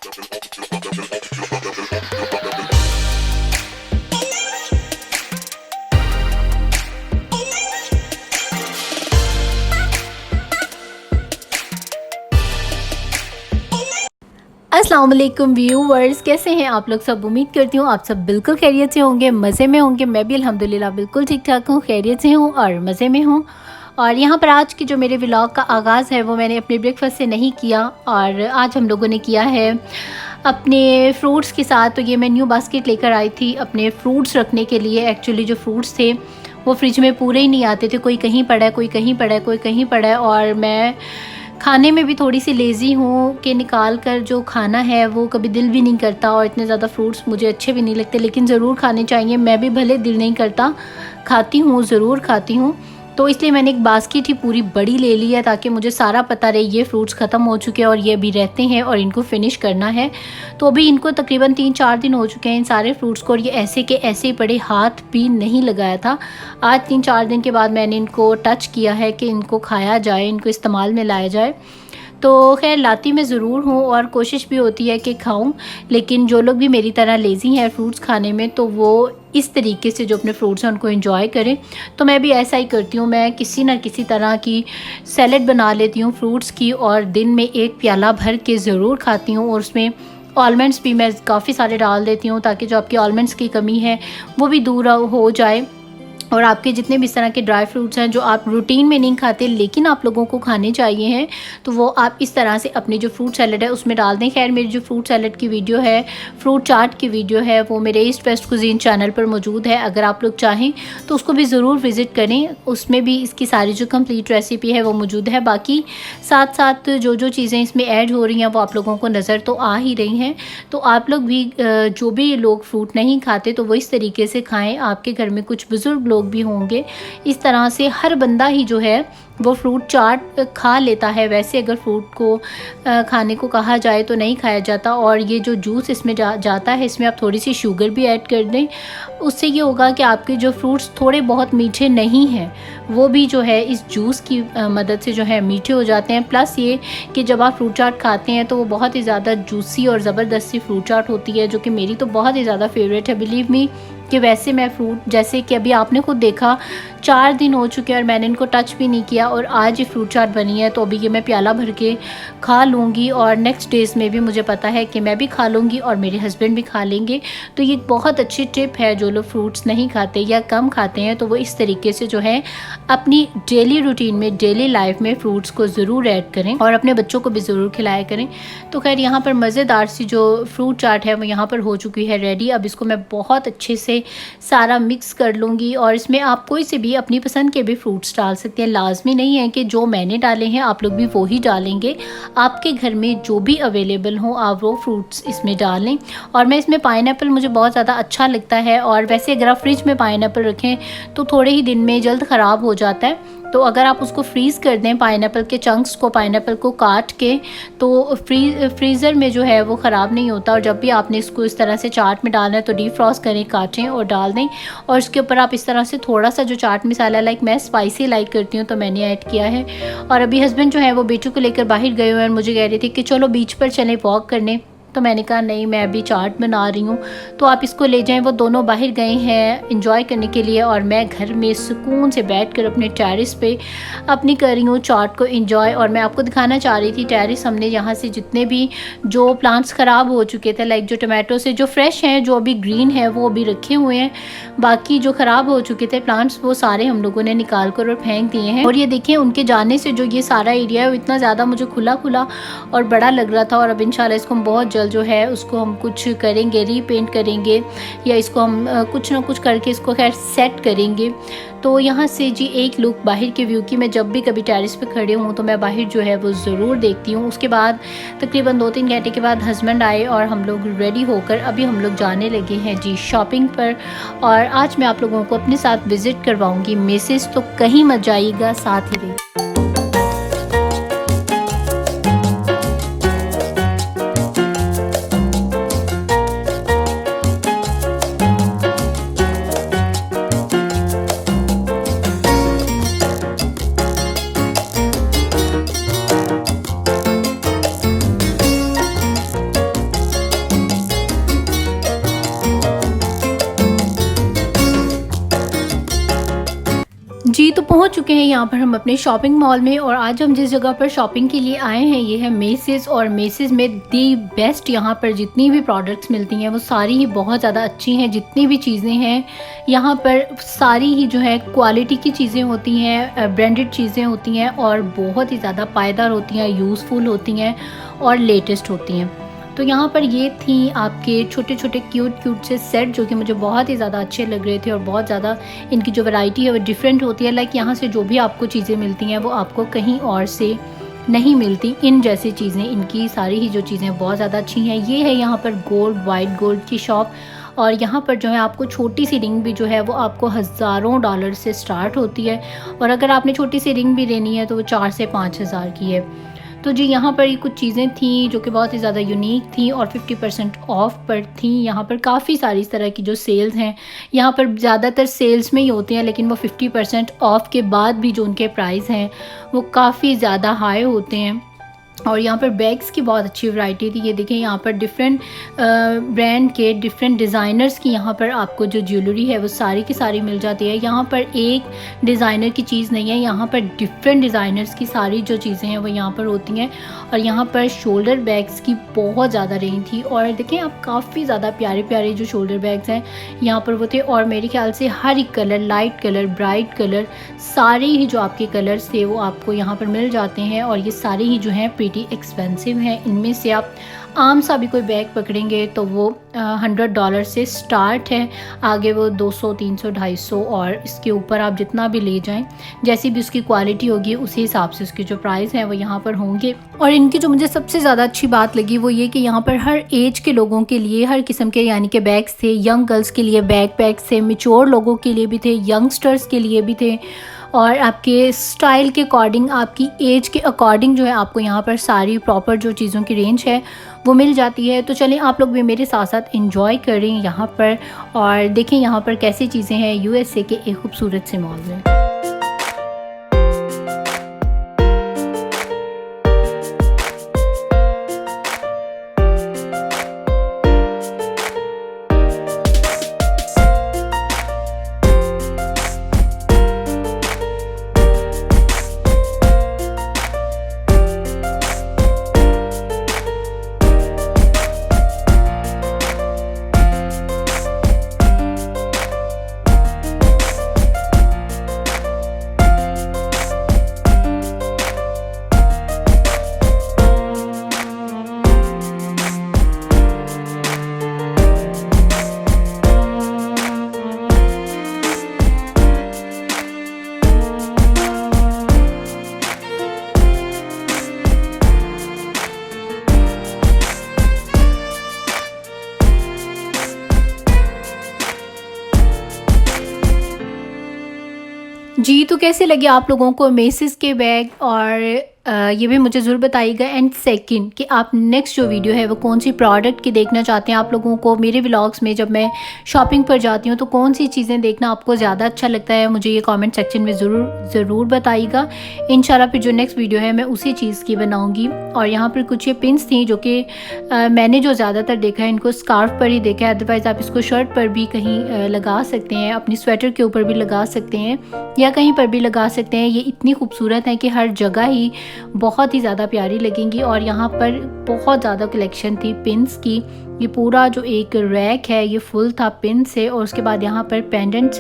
अस्सलाम वालेकुम व्यूवर्स, कैसे हैं आप लोग सब। उम्मीद करती हूँ आप सब बिल्कुल खैरियत से होंगे, मज़े में होंगे। मैं भी अल्हम्दुलिल्लाह बिल्कुल ठीक ठाक हूँ, खैरियत से हूँ और मज़े में हूँ। और यहाँ पर आज की जो मेरे व्लॉग का आगाज़ है वो मैंने अपने ब्रेकफास्ट से नहीं किया, और आज हम लोगों ने किया है अपने फ्रूट्स के साथ। तो ये मैं न्यू बास्केट लेकर आई थी अपने फ्रूट्स रखने के लिए। एक्चुअली जो फ्रूट्स थे वो फ्रिज में पूरे ही नहीं आते थे, कोई कहीं पड़ा है, कोई कहीं पड़ा है, कोई कहीं पड़ा है। और मैं खाने में भी थोड़ी सी लेज़ी हूँ कि निकाल कर जो खाना है वो कभी दिल भी नहीं करता, और इतने ज़्यादा फ्रूट्स मुझे अच्छे भी नहीं लगते, लेकिन ज़रूर खाने चाहिए। मैं भी भले दिल नहीं करता, खाती हूँ, ज़रूर खाती हूँ। तो इसलिए मैंने एक बास्केट ही पूरी बड़ी ले ली है, ताकि मुझे सारा पता रहे ये फ्रूट्स ख़त्म हो चुके हैं और ये अभी रहते हैं और इनको फ़िनिश करना है। तो अभी इनको तकरीबन 3-4 दिन हो चुके हैं इन सारे फ्रूट्स को, और ये ऐसे के ऐसे ही पड़े, हाथ भी नहीं लगाया था। आज 3-4 दिन के बाद मैंने इनको टच किया है कि इनको खाया जाए, इनको इस्तेमाल में लाया जाए। तो खैर लाती मैं ज़रूर हूँ और कोशिश भी होती है कि खाऊं, लेकिन जो लोग भी मेरी तरह लेज़ी हैं फ्रूट्स खाने में, तो वो इस तरीके से जो अपने फ्रूट्स हैं उनको एंजॉय करें। तो मैं भी ऐसा ही करती हूँ, मैं किसी न किसी तरह की सैलेड बना लेती हूँ फ्रूट्स की, और दिन में एक प्याला भर के ज़रूर खाती हूँ। और उसमें आलमंड्स भी मैं काफ़ी सारे डाल देती हूँ, ताकि जो आपकी आलमंड्स की कमी है वो भी दूर हो जाए। और आपके जितने भी इस तरह के ड्राई फ्रूट्स हैं जो आप रूटीन में नहीं खाते लेकिन आप लोगों को खाने चाहिए हैं, तो वो आप इस तरह से अपनी जो फ्रूट सैलेड है उसमें डाल दें। खैर मेरी जो फ्रूट सैलेड की वीडियो है, फ्रूट चाट की वीडियो है, वो मेरे ईस्ट वेस्ट कुजीन चैनल पर मौजूद है। अगर आप लोग चाहें तो उसको भी ज़रूर विज़िट करें, उसमें भी इसकी सारी जो कंप्लीट रेसिपी है वो मौजूद है। बाकी साथ साथ जो जो चीज़ें इसमें ऐड हो रही हैं वो आप लोगों को नज़र तो आ ही रही हैं। तो आप लोग भी जो भी लोग फ्रूट नहीं खाते तो वो इस तरीके से खाएँ। आपके घर में कुछ बुज़ुर्ग लोग भी होंगे, इस तरह से हर बंदा ही जो है वो फ्रूट चाट खा लेता है। वैसे अगर फ्रूट को खाने को कहा जाए तो नहीं खाया जाता। और ये जो जूस इसमें जाता है, इसमें आप थोड़ी सी शुगर भी ऐड कर दें, उससे ये होगा कि आपके जो फ्रूट्स थोड़े बहुत मीठे नहीं हैं वो भी जो है इस जूस की मदद से जो है मीठे हो जाते हैं। प्लस ये कि जब आप फ्रूट चाट खाते हैं तो वो बहुत ही ज़्यादा जूसी और ज़बरदस्त सी फ्रूट चाट होती है, जो कि मेरी तो बहुत ही ज़्यादा फेवरेट है। बिलीव मी कि वैसे मैं फ्रूट, जैसे कि अभी आपने खुद देखा 4 दिन हो चुके हैं और मैंने इनको टच भी नहीं किया, और आज ये फ्रूट चाट बनी है। तो अभी ये मैं प्याला भर के खा लूँगी, और नेक्स्ट डेज़ में भी मुझे पता है कि मैं भी खा लूँगी और मेरे हस्बैंड भी खा लेंगे। तो ये बहुत अच्छी टिप है, जो लोग फ्रूट्स नहीं खाते या कम खाते हैं तो वो इस तरीके से जो है अपनी डेली रूटीन में, डेली लाइफ में फ़्रूट्स को ज़रूर ऐड करें, और अपने बच्चों को भी ज़रूर खिलाया करें। तो खैर यहाँ पर मज़ेदार सी जो फ्रूट चाट है वो यहाँ पर हो चुकी है रेडी। अब इसको मैं बहुत अच्छे से सारा मिक्स कर लूँगी, और इसमें आप कोई से भी अपनी पसंद के भी फ्रूट्स डाल सकते हैं। लाजमी नहीं है कि जो मैंने डाले हैं आप लोग भी वो ही डालेंगे, आपके घर में जो भी अवेलेबल हो आप वो फ्रूट्स इसमें डालें। और मैं इसमें पाइनएप्पल मुझे बहुत ज़्यादा अच्छा लगता है, और वैसे अगर आप फ्रिज में पाइनएप्पल रखें तो थोड़े ही दिन में जल्द ख़राब हो जाता है। तो अगर आप उसको फ्रीज़ कर दें, पाइनएप्पल के चंक्स को, पाइनएप्पल को काट के, तो फ्रीज़र में जो है वो ख़राब नहीं होता। और जब भी आपने इसको इस तरह से चाट में डालना है तो डीप फ्रॉस्ट करें, काटें और डाल दें। और उसके ऊपर आप इस तरह से थोड़ा सा जो चाट मसाला, लाइक मैं स्पाइसी लाइक करती हूँ तो मैंने ऐड किया है। और अभी हस्बैंड जो है वो बेटू को लेकर बाहर गए हुए हैं, मुझे कह रहे थे कि चलो बीच पर चलें वॉक करने। तो मैंने कहा नहीं, मैं अभी चाट बना रही हूँ, तो आप इसको ले जाएं। वो दोनों बाहर गए हैं इंजॉय करने के लिए, और मैं घर में सुकून से बैठकर अपने टेरेस पे अपनी कर रही हूँ चाट को इंजॉय। और मैं आपको दिखाना चाह रही थी टेरेस, हमने यहाँ से जितने भी जो प्लांट्स ख़राब हो चुके थे, लाइक जो टमाटो से जो फ्रेश हैं, जो अभी ग्रीन है वो अभी रखे हुए हैं, बाकी जो ख़राब हो चुके थे प्लांट्स वो सारे हम लोगों ने निकाल कर और फेंक दिए हैं। और ये देखें, उनके जाने से जो ये सारा एरिया है वो इतना ज़्यादा मुझे खुला खुला और बड़ा लग रहा था। और अब इंशाल्लाह इसको हम बहुत जल्द जो है उसको हम कुछ करेंगे, रीपेंट करेंगे, या इसको हम कुछ ना कुछ करके इसको खैर सेट करेंगे। तो यहाँ से जी एक लुक बाहर के व्यू की, मैं जब भी कभी टेरेस पे खड़े हूँ तो मैं बाहर जो है वो ज़रूर देखती हूँ। उसके बाद तकरीबन 2-3 घंटे के बाद हस्बैंड आए और हम लोग रेडी होकर अभी हम लोग जाने लगे हैं जी शॉपिंग पर। और आज मैं आप लोगों को अपने साथ विज़िट करवाऊँगी मेसेज, तो कहीं मत जाइएगा, साथ ही रहिए। पहुंच चुके हैं यहाँ पर हम अपने शॉपिंग मॉल में, और आज हम जिस जगह पर शॉपिंग के लिए आए हैं ये है मेसिस। और मेसिस में दी बेस्ट यहाँ पर जितनी भी प्रोडक्ट्स मिलती हैं वो सारी ही बहुत ज़्यादा अच्छी हैं। जितनी भी चीज़ें हैं यहाँ पर सारी ही जो है क्वालिटी की चीज़ें होती हैं, ब्रांडेड चीज़ें होती हैं और बहुत ही ज़्यादा पायदार होती हैं, यूज़फुल होती हैं और लेटेस्ट होती हैं। तो यहाँ पर ये थी आपके छोटे छोटे क्यूट से सेट जो कि मुझे बहुत ही ज़्यादा अच्छे लग रहे थे, और बहुत ज़्यादा इनकी जो वैरायटी है वो डिफरेंट होती है। लाइक यहाँ से जो भी आपको चीज़ें मिलती हैं वो आपको कहीं और से नहीं मिलती। इन जैसी चीज़ें, इनकी सारी ही जो चीज़ें बहुत ज़्यादा अच्छी हैं। ये है यहाँ पर गोल्ड, वाइट गोल्ड की शॉप, और यहाँ पर जो है आपको छोटी सी रिंग भी जो है वो आपको हज़ारों डॉलर से स्टार्ट होती है, और अगर आपने छोटी सी रिंग भी लेनी है तो वो 4 से 5 हज़ार की है। तो जी यहाँ पर ये कुछ चीज़ें थी जो कि बहुत ही ज़्यादा यूनिक थी और 50% ऑफ पर थी। यहाँ पर काफ़ी सारी इस तरह की जो सेल्स हैं, यहाँ पर ज़्यादातर सेल्स में ही होती हैं, लेकिन वो 50% ऑफ के बाद भी जो उनके प्राइस हैं वो काफ़ी ज़्यादा हाई होते हैं। और यहाँ पर बैग्स की बहुत अच्छी वैरायटी थी। ये देखें यहाँ पर डिफरेंट ब्रांड के डिफरेंट डिज़ाइनर्स की यहाँ पर आपको जो ज्वेलरी है वो सारी की सारी मिल जाती है। यहाँ पर एक डिज़ाइनर की चीज़ नहीं है, यहाँ पर डिफरेंट डिज़ाइनर्स की सारी जो चीज़ें हैं वो यहाँ पर होती हैं। और यहाँ पर शोल्डर बैग्स की बहुत ज़्यादा रेंज थी, और देखें आप काफ़ी ज़्यादा प्यारे प्यारे जो शोल्डर बैग्स हैं यहाँ पर वो थे। और मेरे ख्याल से हर एक colour, light colour, bright colour, सारे ही जो आपके कलर्स थे वो आपको यहाँ पर मिल जाते हैं। और ये सारे ही जो हैं एक्सपेंसिव हैं। इनमें से आप आम सा भी कोई बैग पकड़ेंगे तो वो $100 से स्टार्ट है, आगे वो 200, 300, 250 और इसके ऊपर आप जितना भी ले जाएं, जैसी भी उसकी क्वालिटी होगी उसी हिसाब से उसके जो प्राइस हैं वो यहाँ पर होंगे। और इनकी जो मुझे सबसे ज़्यादा अच्छी बात लगी वो ये कि यहाँ पर हर एज के लोगों के लिए हर किस्म के यानी कि बैग्स थे। यंग गर्ल्स के लिए बैग पैक्स थे, मैच्योर लोगों के लिए भी थे, यंगस्टर्स के लिए भी थे, और आपके स्टाइल के अकॉर्डिंग, आपकी एज के अकॉर्डिंग जो है आपको यहाँ पर सारी प्रॉपर जो चीज़ों की रेंज है वो मिल जाती है। तो चलें आप लोग भी मेरे साथ साथ एंजॉय करें यहाँ पर, और देखें यहाँ पर कैसी चीज़ें हैं USA के एक खूबसूरत से मॉल में। जी, तो कैसे लगे आप लोगों को मेसिस के बैग, और ये भी मुझे ज़रूर बताइएगा। एंड सेकंड कि आप नेक्स्ट जो वीडियो है वो कौन सी प्रोडक्ट की देखना चाहते हैं। आप लोगों को मेरे व्लॉग्स में जब मैं शॉपिंग पर जाती हूँ तो कौन सी चीज़ें देखना आपको ज़्यादा अच्छा लगता है, मुझे ये कमेंट सेक्शन में ज़रूर बताइएगा। इंशाल्लाह फिर जो नेक्स्ट वीडियो है मैं उसी चीज़ की बनाऊँगी। और यहाँ पर कुछ ये पिन्स थी जो कि मैंने जो ज़्यादातर देखा है इनको स्कार्फ पर ही देखा है, अदरवाइज़ आप इसको शर्ट पर भी कहीं लगा सकते हैं, अपनी स्वेटर के ऊपर भी लगा सकते हैं या कहीं पर भी लगा सकते हैं। ये इतनी खूबसूरत है कि हर जगह ही बहुत ही ज़्यादा प्यारी लगेंगी। और यहाँ पर बहुत ज़्यादा कलेक्शन थी पिन्स की। ये पूरा जो एक रैक है ये फुल था पिन से। और उसके बाद यहाँ पर पेंडेंट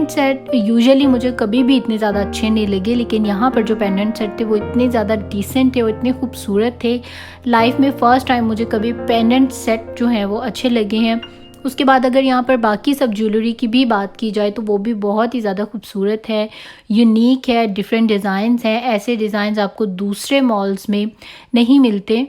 सेट यूजुअली मुझे कभी भी इतने ज़्यादा अच्छे नहीं लगे, लेकिन यहाँ पर जो पेंडेंट सेट थे वो इतने ज़्यादा डिसेंट थे, वो इतने खूबसूरत थे। लाइफ में फ़र्स्ट टाइम मुझे कभी पेंडेंट सेट जो हैं वो अच्छे लगे हैं। उसके बाद अगर यहाँ पर बाकी सब ज्वेलरी की भी बात की जाए तो वो भी बहुत ही ज़्यादा खूबसूरत है, यूनिक है, डिफरेंट डिज़ाइंस हैं। ऐसे डिज़ाइंस आपको दूसरे मॉल्स में नहीं मिलते।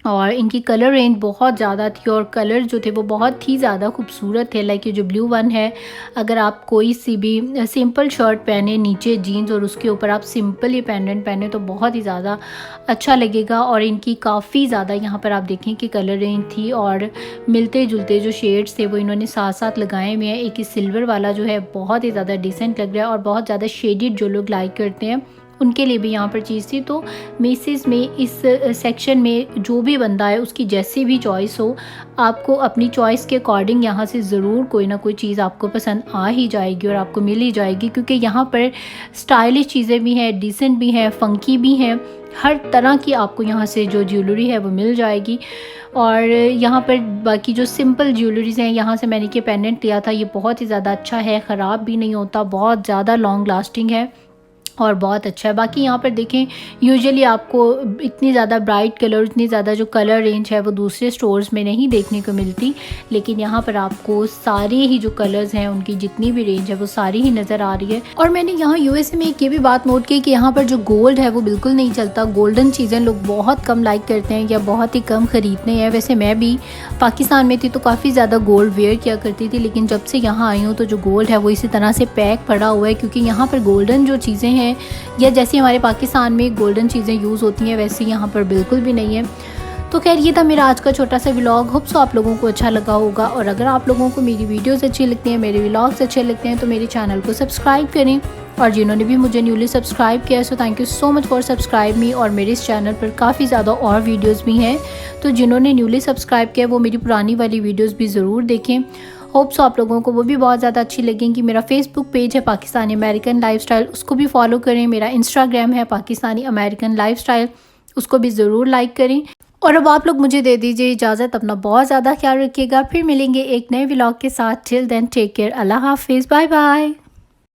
और इनकी कलर रेंज बहुत ज़्यादा थी और कलर जो थे वो बहुत ही ज़्यादा खूबसूरत थे। लाइक ये जो ब्लू वन है, अगर आप कोई सी भी सिंपल शर्ट पहने, नीचे जीन्स और उसके ऊपर आप सिंपल ये पेंडेंट पहने तो बहुत ही ज़्यादा अच्छा लगेगा। और इनकी काफ़ी ज़्यादा यहाँ पर आप देखें कि कलर रेंज थी और मिलते जुलते जो शेड्स थे वो इन्होंने साथ साथ लगाए हुए हैं। एक ही सिल्वर वाला जो है बहुत ही ज़्यादा डिसेंट लग रहा है और बहुत ज़्यादा शेडिड जो लोग लाइक करते हैं उनके लिए भी यहाँ पर चीज़ थी। तो मेसिस में इस सेक्शन में जो भी बंदा है उसकी जैसी भी चॉइस हो, आपको अपनी चॉइस के अकॉर्डिंग यहाँ से ज़रूर कोई ना कोई चीज़ आपको पसंद आ ही जाएगी और आपको मिल ही जाएगी, क्योंकि यहाँ पर स्टाइलिश चीज़ें भी हैं, डिसेंट भी हैं, फ़ंकी भी हैं, हर तरह की आपको यहाँ से जो ज्वेलरी है वो मिल जाएगी। और यहाँ पर बाकी जो सिंपल ज्वेलरीज़ हैं, यहाँ से मैंने ये पेंडेंट लिया था, ये बहुत ही ज़्यादा अच्छा है, ख़राब भी नहीं होता, बहुत ज़्यादा लॉन्ग लास्टिंग है और बहुत अच्छा है। बाकी यहाँ पर देखें, यूजुअली आपको इतनी ज़्यादा ब्राइट कलर, इतनी ज़्यादा जो कलर रेंज है वो दूसरे स्टोर्स में नहीं देखने को मिलती, लेकिन यहाँ पर आपको सारे ही जो कलर्स हैं उनकी जितनी भी रेंज है वो सारी ही नज़र आ रही है। और मैंने यहाँ यूएसए में एक ये भी बात नोट की कि यहाँ पर जो गोल्ड है वो बिल्कुल नहीं चलता। गोल्डन चीज़ें लोग बहुत कम लाइक करते हैं या बहुत ही कम ख़रीदते हैं। वैसे मैं भी पाकिस्तान में थी तो काफ़ी ज़्यादा गोल्ड वेयर किया करती थी, लेकिन जब से यहाँ आई हूँ तो जो गोल्ड है वो इसी तरह से पैक पड़ा हुआ है, क्योंकि यहाँ पर गोल्डन जो चीज़ें हैं या जैसे हमारे पाकिस्तान में गोल्डन चीज़ें यूज़ होती हैं वैसे यहाँ पर बिल्कुल भी नहीं है। तो खैर ये था मेरा आज का छोटा सा व्लॉग। होप सो आप लोगों को अच्छा लगा होगा, और अगर आप लोगों को मेरी वीडियोस अच्छी लगती हैं, मेरे व्लॉग्स अच्छे लगते हैं तो मेरे चैनल को सब्सक्राइब करें। और जिन्होंने भी मुझे न्यूली सब्सक्राइब किया है so thank you so much for subscribe मी। और मेरे इस चैनल पर काफ़ी ज़्यादा और वीडियोज़ भी हैं, तो जिन्होंने न्यूली सब्सक्राइब किया वो मेरी पुरानी वाली वीडियोज़ भी ज़रूर देखें। होप सो आप लोगों को वो भी बहुत ज़्यादा अच्छी लगेंगी। मेरा फेसबुक पेज है पाकिस्तानी अमेरिकन लाइफस्टाइल, उसको भी फॉलो करें। मेरा इंस्टाग्राम है पाकिस्तानी अमेरिकन लाइफस्टाइल, उसको भी ज़रूर लाइक करें। और अब आप लोग मुझे दे दीजिए इजाज़त। अपना बहुत ज़्यादा ख्याल रखिएगा, फिर मिलेंगे एक नए व्लॉग के साथ। टिल देन टेक केयर, अल्लाह हाफिज़, बाय बाय।